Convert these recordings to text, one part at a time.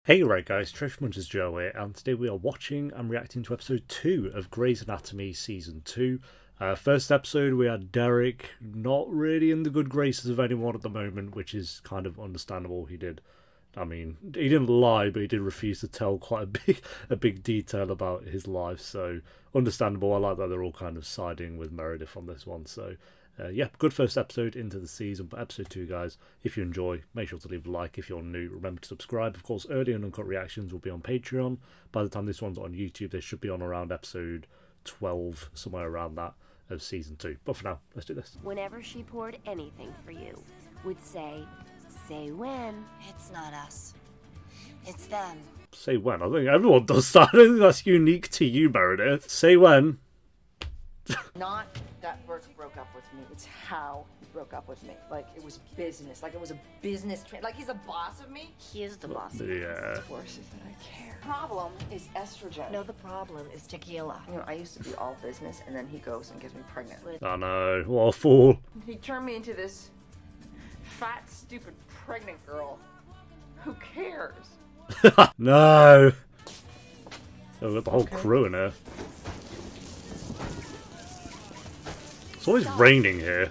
Hey right guys, TheTrophyMuncher's Joe here, and today we are watching and reacting to episode 2 of Grey's Anatomy Season 2. First episode we had Derek, not really in the good graces of anyone at the moment, which is kind of understandable. He didn't lie, but he did refuse to tell quite a big detail about his life, so understandable. I like that they're all kind of siding with Meredith on this one, so yeah, good first episode into the season. But episode 2, guys, if you enjoy, make sure to leave a like. If you're new, remember to subscribe. Of course, early and uncut reactions will be on Patreon. By the time this one's on YouTube, they should be on around episode 12, somewhere around that, of season 2. But for now, let's do this. Whenever she poured anything for you, would say when. It's not us. It's them. Say when. I think everyone does that. I don't think that's unique to you, Meredith. Say when. Not that Bert broke up with me. It's how he broke up with me. Like, it was business. Like, it was a business like, he's the boss of me. He is the boss of me. Yeah. Worse is that I care. Problem is estrogen. No, the problem is tequila. You know, I used to be all business, and then he goes and gets me pregnant. I know. What a fool. He turned me into this fat, stupid, pregnant girl. Who cares? No. Oh, we've got the whole crew in here. It's always raining here.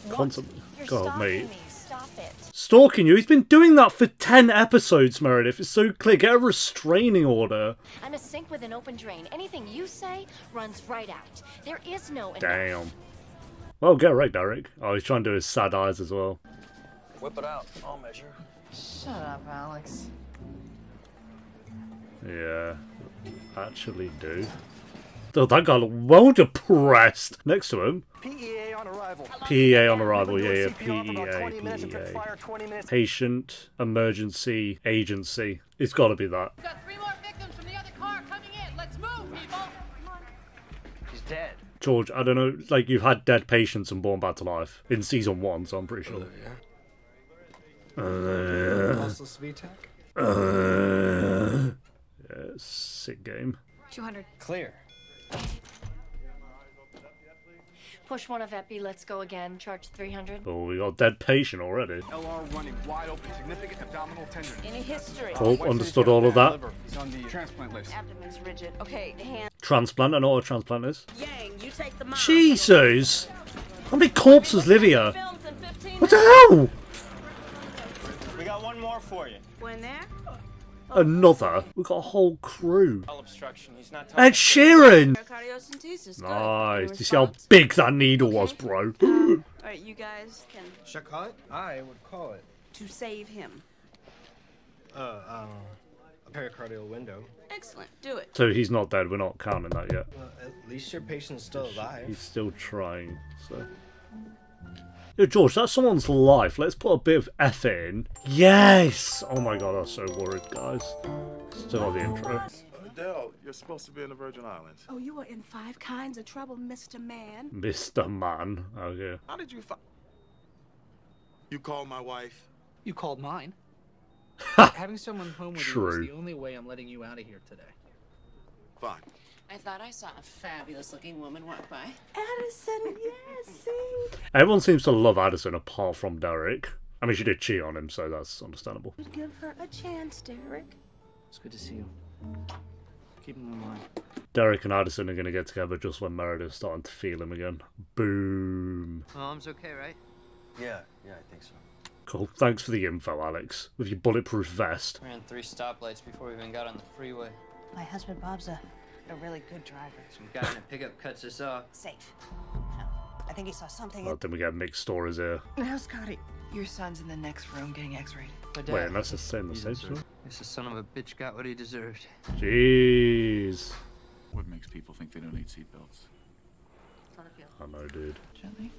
Constantly. God, mate. Stop it. Stalking you? He's been doing that for 10 episodes, Meredith. It's so clear. Get a restraining order. I'm a sink with an open drain. Anything you say runs right out. There is no enough. Damn. Well, get right, Derek. Oh, he's trying to do his sad eyes as well. Whip it out. I'll measure. Shut up, Alex. Yeah. Actually do. Oh, that guy looked well depressed. Next to him. PEA on arrival. PEA on arrival, yeah, PEA. Patient Emergency Agency. It's got to be that. We've got 3 more victims from the other car coming in. Let's move, people. He's dead. George, I don't know, like, you've had dead patients and born back to life in season 1, so I'm pretty sure. Yeah, sick game. 200. Clear. Push one of Epi. Let's go again. Charge 300. Oh, we got a dead patient already. LR running wide open, significant abdominal tenderness. Any history? Cool, understood all of that. He's on the transplant list. Abdomen's rigid. Okay, hand. Transplant, I know what a transplant is. Yang, you take the mom. Jesus! How many corpses live here? What the hell? We got one more for you. When there? Another? We've got a whole crew. Obstruction. He's not Ed Sheeran! Cardiocentesis. Nice. Do you see how big that needle was, bro? Alright, you guys can. Shakot? I would call it. To save him. A pericardial window. Excellent. Do it. So he's not dead. We're not counting that yet. Well, at least your patient's still alive. He's still trying, so... Yo, George, that's someone's life. Let's put a bit of effort in. Yes! Oh my god, I was so worried, guys. Still on the intro. Adele, you're supposed to be in the Virgin Islands. Oh, you are in 5 kinds of trouble, Mr. Man. Mr. Man. Okay. How did you You called my wife? You called mine. Having someone home with you True. is the only way I'm letting you out of here today. Fine. I thought I saw a fabulous-looking woman walk by. Addison, yes, see? Everyone seems to love Addison apart from Derek. I mean, she did cheat on him, so that's understandable. Give her a chance, Derek. It's good to see you. Keep him in mind. Derek and Addison are going to get together just when Meredith's starting to feel him again. Boom. Mom's okay, right? Yeah, I think so. Cool. Thanks for the info, Alex. With your bulletproof vest. Ran 3 stoplights before we even got on the freeway. My husband Bob's a really good driver. Some guy in a pickup cuts us off. Safe. No, I think he saw something. Then we get mixed stories here. Now, Scotty, your son's in the next room getting x-rayed. But Wait, that's the same story? This son of a bitch got what he deserved. Jeez. What makes people think they don't need seatbelts? I know, dude. Gently.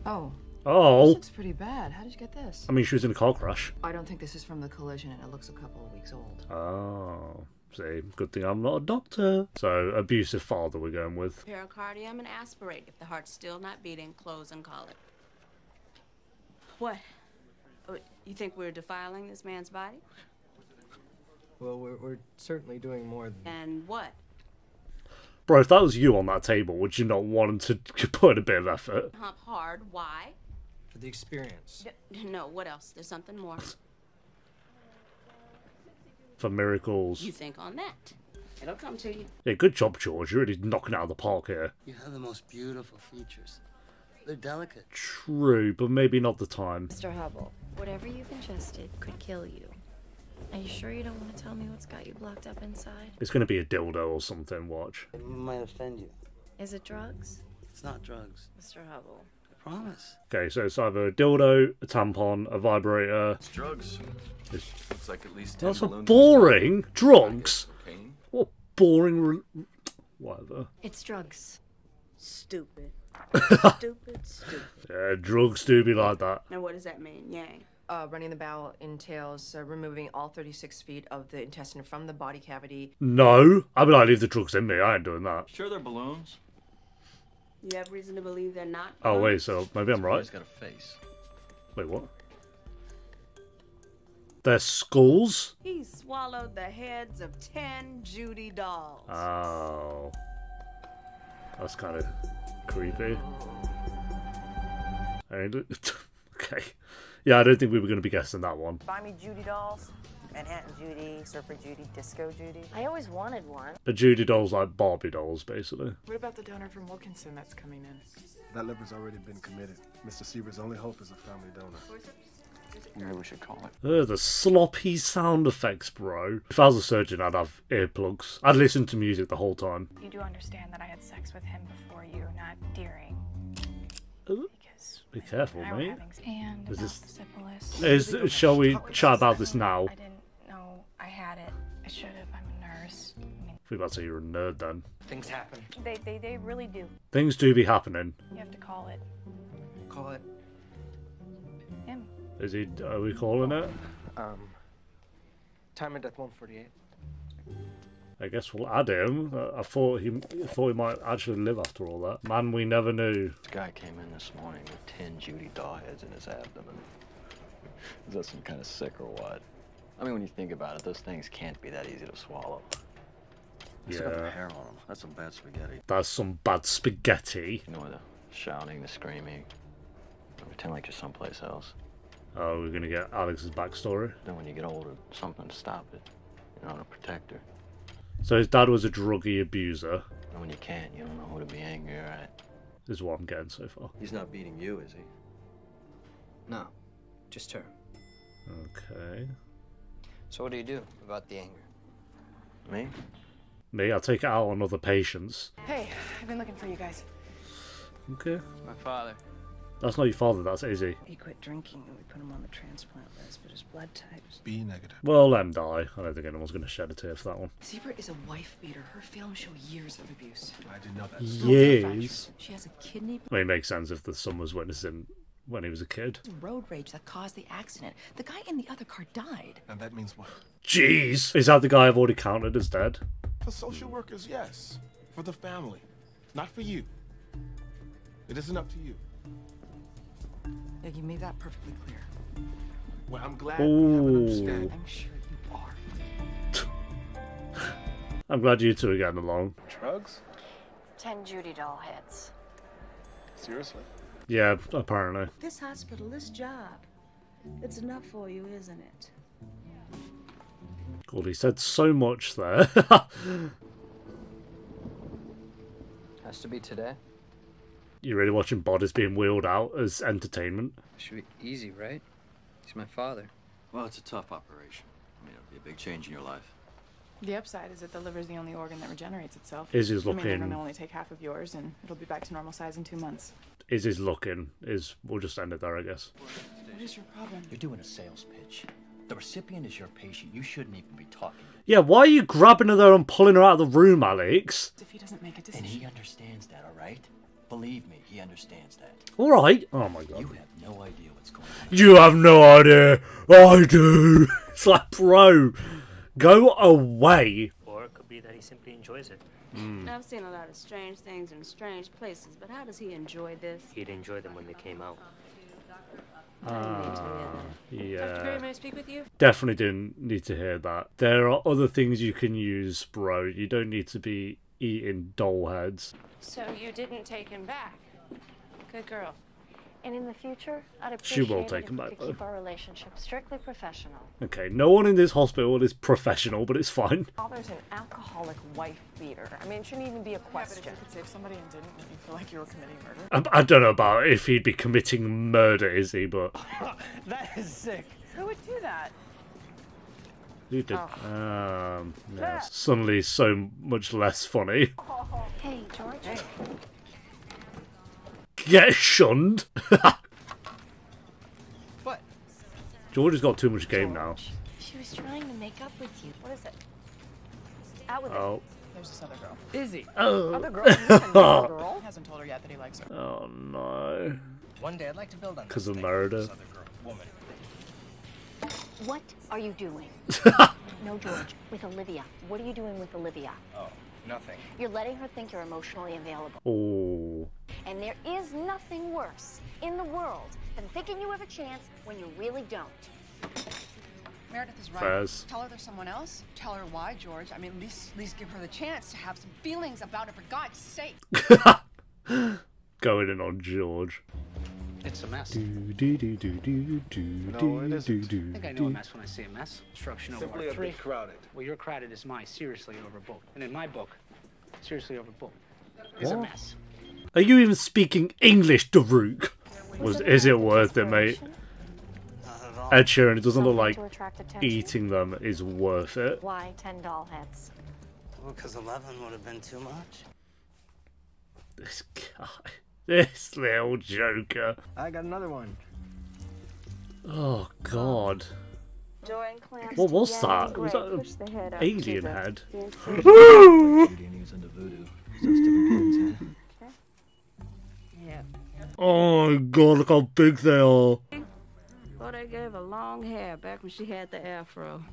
Oh. Oh! This looks pretty bad. How did you get this? I mean, she was in a car crash. I don't think this is from the collision, and it looks a couple of weeks old. Oh. See, good thing I'm not a doctor. So, abusive father we're going with. Pericardium and aspirate. If the heart's still not beating, close and call it. What? Oh, you think we're defiling this man's body? Well, we're certainly doing more than... And what? Bro, if that was you on that table, would you not want him to put in a bit of effort? Hump hard. Why? For the experience. No, what else? There's something more. for miracles. You think on that. It'll come to you. Yeah, good job, George. You're really knocking it out of the park here. You have the most beautiful features. They're delicate. True, but maybe not the time. Mr. Hubble, whatever you've ingested could kill you. Are you sure you don't want to tell me what's got you blocked up inside? It's going to be a dildo or something, watch. It might offend you. Is it drugs? It's not drugs. Mr. Hubble. I promise. Okay, so it's either a dildo, a tampon, a vibrator. It's drugs. Looks like at least 10 That's a balloons. boring. Drugs? Cocaine. What boring... Whatever. It's drugs. Stupid. Stupid. Yeah, drugs do be like that. Now what does that mean, Yang? Running the bowel entails removing all 36 feet of the intestine from the body cavity. No. I mean, I leave the drugs in me. I ain't doing that. Sure they're balloons? You have reason to believe they're not? Oh, wait, so maybe I'm right. He's got a face. Wait, what? They're skulls? He swallowed the heads of 10 Judy dolls. Oh. That's kind of creepy. Okay. Yeah, I don't think we were going to be guessing that one. Buy me Judy dolls. Manhattan Judy, Surfer Judy, Disco Judy. I always wanted one. The Judy dolls like Barbie dolls, basically. What about the donor from Wilkinson that's coming in? That liver's already been committed. Mr. Seaver's only hope is a family donor. Maybe we should call it. The sloppy sound effects, bro. If I was a surgeon, I'd have earplugs. I'd listen to music the whole time. You do understand that I had sex with him before you, not during. Be careful, mate. And Is about this... syphilis. Shall we chat about this now? I didn't know I had it. I should have. I'm a nurse. I think about to say you're a nerd then. Things happen. They really do. Things do be happening. You have to call it. Call it. Him. Is he... Are we calling it? Time of death 148. I guess we'll add him. I thought he might actually live after all that. Man, we never knew. This guy came in this morning with 10 Judy doll heads in his abdomen. Is that some kind of sick or what? I mean, when you think about it, those things can't be that easy to swallow. Yeah. Still got the hair on them. That's some bad spaghetti. That's some bad spaghetti. You know, the shouting, the screaming. Pretend like you're someplace else. Oh, we're gonna get Alex's backstory. Then when you get older, something to stop it. You know, to protect her. So his dad was a druggy abuser. And when you can't, you don't know who to be angry at. Is what I'm getting so far. He's not beating you, is he? No, just her. Okay. So what do you do about the anger? Me? Me, I'll take it out on other patients. Hey, I've been looking for you guys. Okay. My father. That's not your father, that's Izzy. He quit drinking and we put him on the transplant list, but his blood types. B negative. Well, let him die. I don't think anyone's going to shed a tear for that one. Seabird is a wife beater. Her films show years of abuse. I didn't know that. Years? She has a kidney. I mean, it makes sense if the son was witnessing when he was a kid. Road rage that caused the accident. The guy in the other car died. And that means what? Jeez! Is that the guy I've already counted as dead? For social workers, yes. For the family. Not for you. It isn't up to you. Yeah, you made that perfectly clear. Well, I'm glad you have an Ooh. understanding. I'm sure you are. I'm glad you two are getting along. Drugs? 10 Judy doll heads. Seriously? Yeah, apparently. This hospital, this job, it's enough for you, isn't it? God, he said so much there. Has to be today. You're really watching bodies being wheeled out as entertainment? Should be easy, right? He's my father. Well, it's a tough operation. I mean, it'll be a big change in your life. The upside is that the liver's the only organ that regenerates itself. Izzy's I mean, looking... it'll only take half of yours, and it'll be back to normal size in 2 months. Izzy's looking. We'll just end it there, I guess. What is your problem? You're doing a sales pitch. The recipient is your patient. You shouldn't even be talking to him. Yeah, why are you grabbing her there and pulling her out of the room, Alex? If he doesn't make a decision. And he understands that, all right? Believe me, he understands that. All right. Oh, my God. You have no idea what's going on. You have no idea. I do. It's like, bro, go away. Or it could be that he simply enjoys it. I've seen a lot of strange things in strange places, but how does he enjoy this? He'd enjoy them when they came out. Yeah. Dr. Gray, may I speak with you? Definitely didn't need to hear that. There are other things you can use, bro. You don't need to be eating doll heads. So you didn't take him back. Good girl. And in the future, I'd She will appreciate take it him if back, we though. could keep our relationship strictly professional. Okay, no one in this hospital is professional, but it's fine. Father's an alcoholic wife beater. I mean, it shouldn't even be a question. Yeah, but if you could save somebody and didn't, would you feel like you were committing murder? I don't know about if he'd be committing murder, is he? But That is sick. Who would do that? he did. Yeah, suddenly so much less funny. Hey, George. Get shunned. What? George has got too much game now. She was trying to make up with you. What is it? Out with Oh. it. There's this other girl. Izzy. Oh. Other girl? Another girl? He hasn't told her yet that he likes her. Oh no. One day I'd like to build on Because this of thing. Meredith. This other girl, woman. What are you doing? No, George. With Olivia. What are you doing with Olivia? Oh, nothing. You're letting her think you're emotionally available. Oh. And there is nothing worse in the world than thinking you have a chance when you really don't. Meredith is right. Fairs. Tell her there's someone else. Tell her why, George. I mean, at least give her the chance to have some feelings about it, for God's sake. Going in on George. It's a mess. Do, do, do, do, do, do, No, it do, isn't. do, I think I know a mess when I see a mess. Construction over Simply a 3. bit crowded. Well, your crowded is my seriously overbooked. And in my book, seriously overbooked is a What? mess. Are you even speaking English, Daruk? Is it worth it, mate? Ed Sheeran, it doesn't look like To attract attention? eating them is worth it. Why 10 doll heads? Well, because 11 would have been too much. This guy. This little joker. I got another one. Oh, God. Join clamps What was together. that? Was Great. that Push the head an up alien to the head? inside. Judy and he was into voodoo. So sticking pins, huh? Yeah. Oh, my God, look how big they are. Well, they gave her long hair back when she had the afro.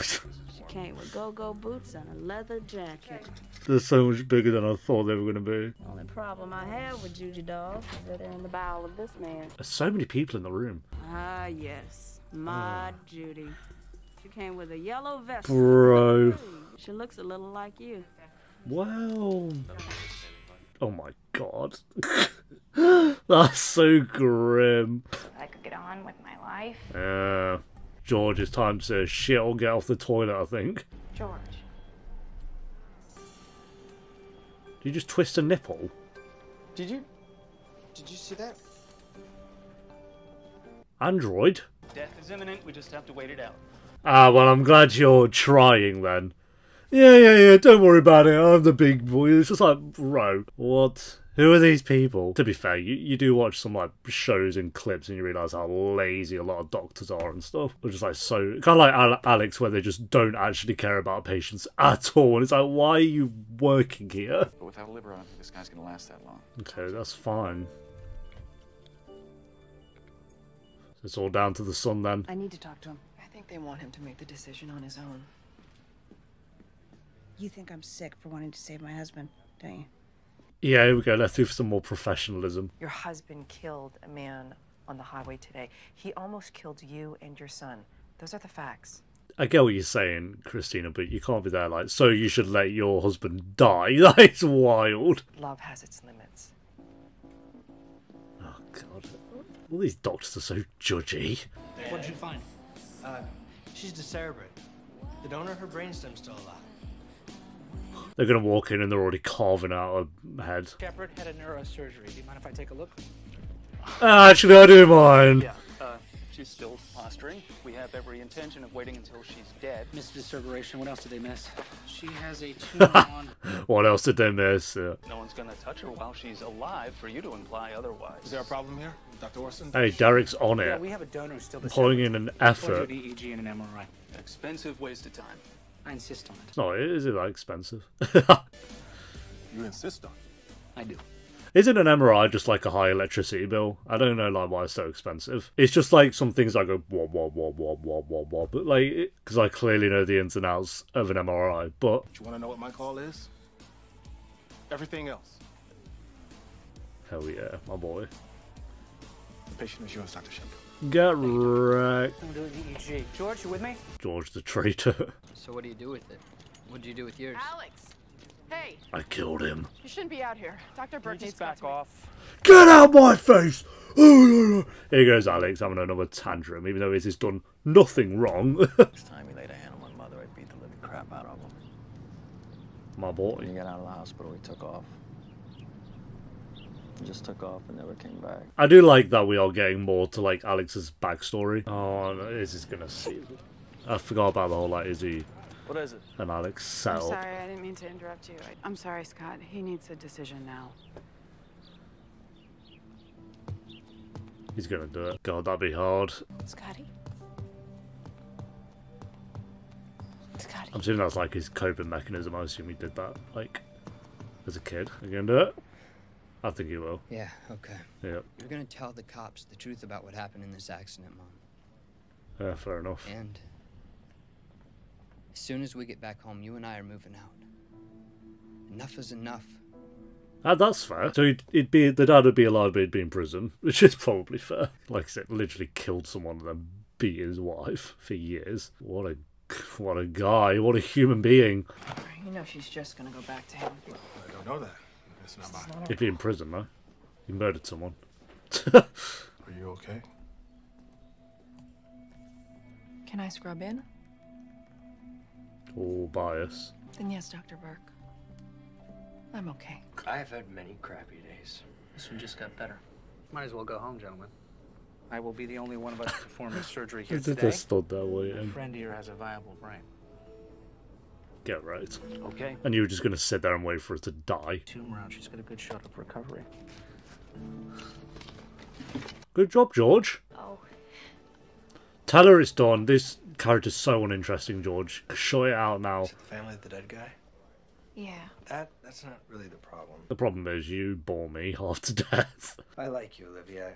She came with go-go boots and a leather jacket. They're so much bigger than I thought they were going to be. Only problem I have with Judy dolls is that they're in the bowel of this man. There's so many people in the room. Ah, yes. My Judy. She came with a yellow vest. Bro. She looks a little like you. Wow. Oh my God. That's so grim. I could get on with my life. George, it's time to shit or get off the toilet, I think. George. Did you just twist a nipple? Did you see that? Android? Death is imminent. We just have to wait it out. Ah, well, I'm glad you're trying then. Yeah, don't worry about it. I'm the big boy. It's just like, bro, what? Who are these people? To be fair, you do watch some like shows and clips and you realise how lazy a lot of doctors are and stuff. They're just like so, kind of like Alex, where they just don't actually care about patients at all. And it's like, why are you working here? But without a liver, I don't think this guy's gonna last that long. Okay, that's fine. It's all down to the son then. I need to talk to him. I think they want him to make the decision on his own. You think I'm sick for wanting to save my husband, don't you? Yeah, here we go. Let's do some more professionalism. Your husband killed a man on the highway today. He almost killed you and your son. Those are the facts. I get what you're saying, Christina, but you can't be there like, so you should let your husband die. That is wild. Love has its limits. Oh, God. All these doctors are so judgy. What did you find? She's decerebrate. The donor, her brainstem's still alive. They're going to walk in and they're already carving out a head. Shepard had a neurosurgery. Do you mind if I take a look? Actually, I do mind. Yeah, she's still posturing. We have every intention of waiting until she's dead. Missed decerebration. What else did they miss? She has a tumor on... What else did they miss? No one's gonna touch her while she's alive for you to imply otherwise. Is there a problem here, Dr. Orson? Hey, Derek's on Yeah, it. we have a donor who's still Pulling in an effort. EEG and an MRI. Expensive waste of time. I insist on it. It's not, is it that expensive? You insist on it. I do. Isn't an MRI just like a high electricity bill? I don't know like why it's so expensive. It's just like some things I go wah wah wah wah wah wah wah, but like because I clearly know the ins and outs of an MRI. But You want to know what my call is? Everything else. hell yeah, my boy. The patient is yours, Dr. Shepard. Get wrecked. I'm doing EEG. George, you with me? George the traitor. So what do you do with it? What did you do with yours? Alex! Hey! I killed him. You shouldn't be out here. Dr. Burke needs back off. Get out my face! Here goes Alex having another tantrum, even though he's just done nothing wrong. Next time he laid a hand on my mother, I beat the living crap out of him. My boy. When he got out of the hospital, he took off. He just took off and never came back. I do like that we are getting more to like Alex's backstory. Oh, no, Izzy's gonna see. I forgot about the whole like Izzy. What is it? And Alex I'm settle. sorry, I didn't mean to interrupt you. I'm sorry, Scott. He needs a decision now. He's gonna do it. God, that'd be hard. Scotty? Scotty? I'm assuming that's like his coping mechanism. I assume he did that like as a kid. Are you gonna do it? I think he will. Yeah, okay. Yep. You're gonna tell the cops the truth about what happened in this accident, Mom. Yeah, fair enough. And as soon as we get back home, you and I are moving out. Enough is enough. That's fair. So he'd be, the dad would be allowed, but he'd be in prison, which is probably fair. Like I said, literally killed someone and then beat his wife for years. What a guy. What a human being. You know she's just gonna go back to him. I don't know that. It's not mine. He'd be in prison, though. He murdered someone. Are you okay? Can I scrub in? All bias. Then yes, Dr. Burke. I'm okay. I've had many crappy days. This one just got better. Might as well go home, gentlemen. I will be the only one of us to perform this surgery here They today. just stood there My waiting. friend here has a viable brain. Get right. Okay. And you were just going to sit there and wait for her to die. Tumor out. She's got a good shot of recovery. Good job, George. Oh. Tell her it's done. This character's so uninteresting, George. Shut it out now. The family of the dead guy? Yeah. That's not really the problem. The problem is you bore me half to death. I like you, Olivia.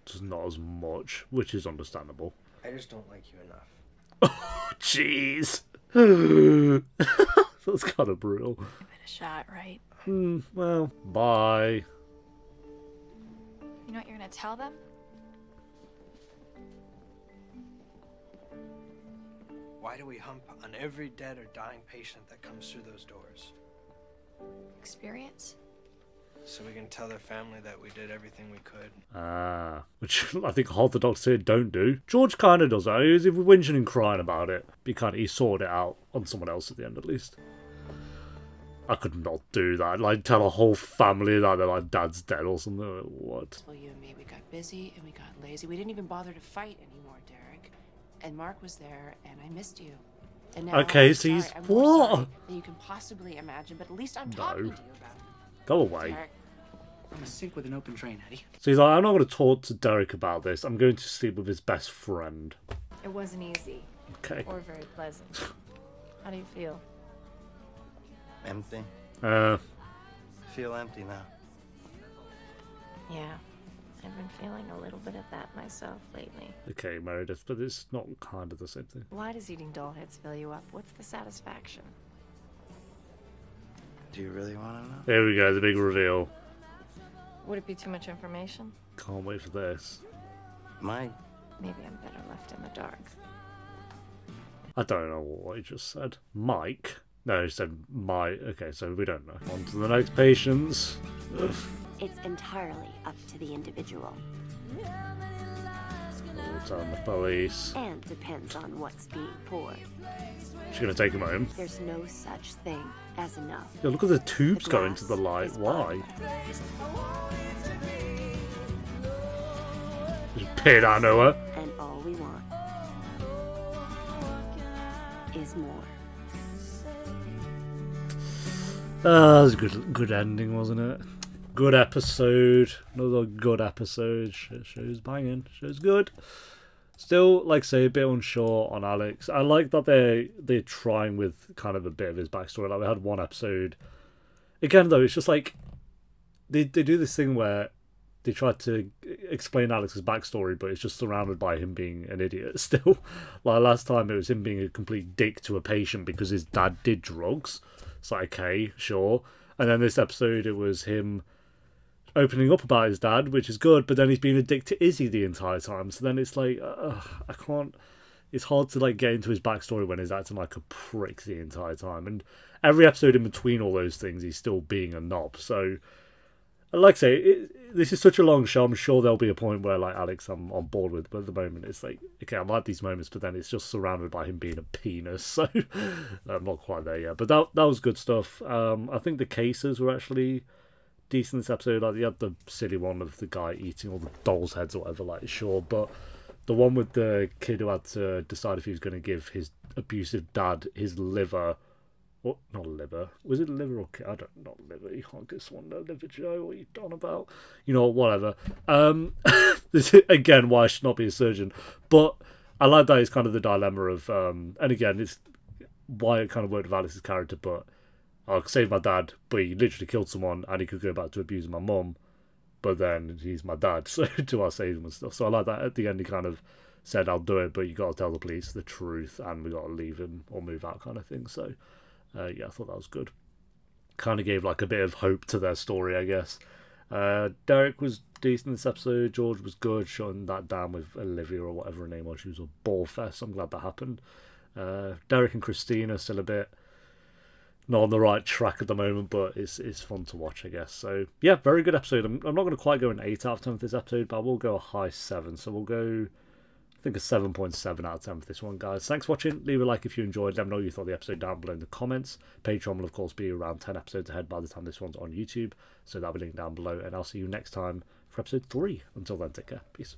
Just not as much, which is understandable. I just don't like you enough. Oh, jeez. That's kind of brutal. Give it a shot, right? Well, bye. You know what you're gonna tell them? Why do we hump on every dead or dying patient that comes through those doors? Experience? So we can tell their family that we did everything we could. Which I think half the doctors here don't do. George kind of does that. He's whinging and crying about it. But he sorted it out on someone else at the end, at least. I could not do that. Like, tell a whole family that their like, dad's dead or something. What? Well, you and me, we got busy and we got lazy. We didn't even bother to fight anymore, Derek. And Mark was there, and I missed you. And now Okay, I'm so he's... sorry. I'm more What? sorry than you can possibly imagine, but at least I'm talking to you about it. Go away. Derek. I'm a sink with an open drain, Eddie. So he's like, I'm not going to talk to Derek about this. I'm going to sleep with his best friend. It wasn't easy. Okay. Or very pleasant. How do you feel? Empty. Uh, Feel empty now. Yeah. I've been feeling a little bit of that myself lately. okay, Meredith, but it's not kind of the same thing. Why does eating doll heads fill you up? What's the satisfaction? Do you really want to know? Here we go, the big reveal. Would it be too much information? Can't wait for this. Might. Maybe I'm better left in the dark. I don't know what he just said. Mike? No, he said Mike. Okay, so we don't know. On to the next patients. It's entirely up to the individual. It's on the police. And depends on what's being poured. She's going to take him home. There's no such thing as enough. Yeah, look at the tubes going to the light. Why? Just peered out nowhere. And all we want is more. That was a good ending, wasn't it? Good episode. Another good episode. Show's banging. Show's good. Still, like I say, a bit unsure on Alex. I like that they're trying with kind of a bit of his backstory. Like we had one episode. Again, though, it's just like they do this thing where they try to explain Alex's backstory, but it's just surrounded by him being an idiot still. Like last time, it was him being a complete dick to a patient because his dad did drugs. It's like, okay, sure. And then this episode, it was him opening up about his dad, which is good, but then he's been a dick to Izzy the entire time. So then it's like, I can't... it's hard to like get into his backstory when he's acting like a prick the entire time. And every episode in between all those things, he's still being a knob. So, like I say, this is such a long show. I'm sure there'll be a point where, like, Alex, I'm on board with. But at the moment, it's like, okay, I like these moments, but then it's just surrounded by him being a penis. So, I'm not quite there yet. But that was good stuff. I think the cases were actually decent this episode. Like, you had the silly one of the guy eating all the doll's heads or whatever, like, sure. But the one with the kid who had to decide if he was going to give his abusive dad his liver. What? Not liver. Was it liver or I don't not liver. You can't get someone no liver, Joe. What are you on about? You know, whatever. This is, again, why I should not be a surgeon. But I like that it's kind of the dilemma of, and again, it's why it kind of worked with Alex's character. But I'll save my dad, but he literally killed someone, and he could go back to abusing my mum. But then he's my dad, so do I save him and stuff? So I like that at the end. He kind of said, "I'll do it, but you got to tell the police the truth, and we got to leave him or move out," kind of thing. So. Yeah, I thought that was good. Kind of gave like a bit of hope to their story, I guess. Derek was decent this episode. George was good, shutting that down with Olivia or whatever her name was. She was a ball fest. I'm glad that happened. Derek and Christine are still a bit not on the right track at the moment, but it's fun to watch, I guess. So yeah, very good episode. I'm not going to quite go an 8 out of 10 for this episode, but I will go a high 7. So we'll go, I think, a 7.7 out of 10 for this one, guys. Thanks for watching. Leave a like if you enjoyed. Let me know what you thought of the episode down below in the comments. Patreon will, of course, be around 10 episodes ahead by the time this one's on YouTube. So that'll be linked down below. And I'll see you next time for episode 3. Until then, take care. Peace.